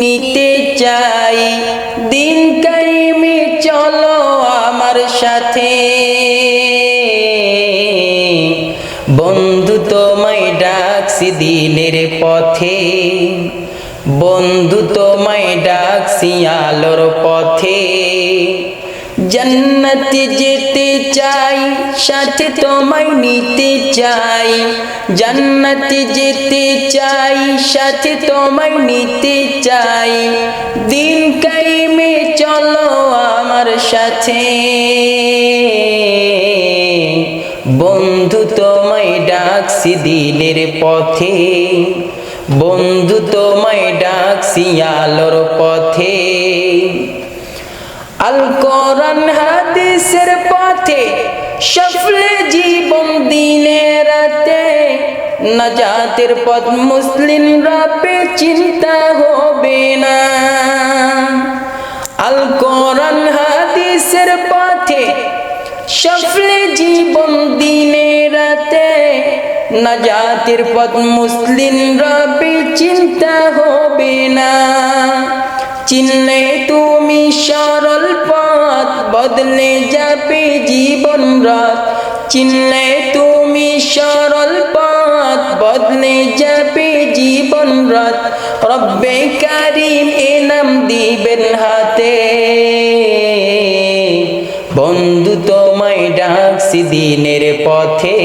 নিতে চাই, দিন কায়েমে চলো আমার সাথে। বন্ধু তোমায় ডাকছি দিনের পথে, বন্ধু তোমায় ডাকছি আলোর পথে। জান্নাতে যেতে চাই, সাথে তোমায় নিতে চাই। জান্নাতে যেতে চাই, সাথে তোমায় নিতে চাই। দিন কায়েমে চলো আমার সাথে। বন্ধু তোমায় ডাকছি দিনের পথে, বন্ধু তোমায় ডাকছি আলোর পথে। আল কোরআন হাদিসের পথে সফলে জীবন দিনে রাতে। নাজাতের পথ মুসলিমরা পে চিন্তা হবে না। আল কোরআন হাদিসের পথে সফলে জীবন দিনে রাতে। নাজাতের পথ মুসলিমরা পে চিন্তা হবে না। চিনলে তুমি সরল পথ, বদলে যাবে জীবন রাত। চিনলে তুমি সরল পথ, বদলে যাবে জীবন রাত। রব্বে কারীম ইনাম দিবেন হাতে। বন্ধু তোমায় ডাকছি দিনের পথে,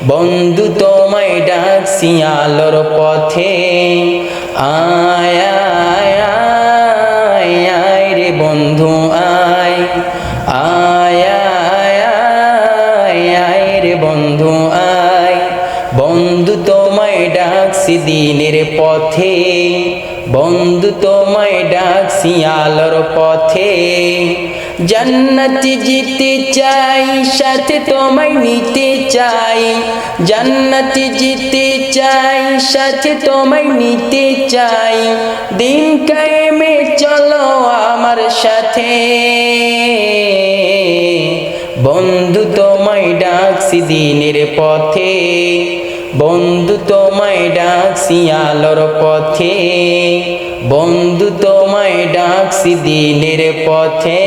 বন্ধু তোমায় ডাকছি আলোর পথে। আয় আয় আয় আয় রে বন্ধু আয়, আয় আয় আয় আয় রে বন্ধু আয়। বন্ধু তোমায় ডাকছি দিনের পথে, বন্ধু তোমায় ডাকছি আলোর পথে। জান্নাতে যেতে চাই, সাথে তোমায় নিতে চাই। জান্নাতে যেতে চাই, সাথে তোমায় নিতে চাই। দিন কায়েমে চলো আমার সাথে। বন্ধু তোমায় ডাকছি দিনের পথে, বন্ধু তোমায় ডাকছি আলোর পথে। বন্ধু তোমায় ডাকছি দিনের পথে।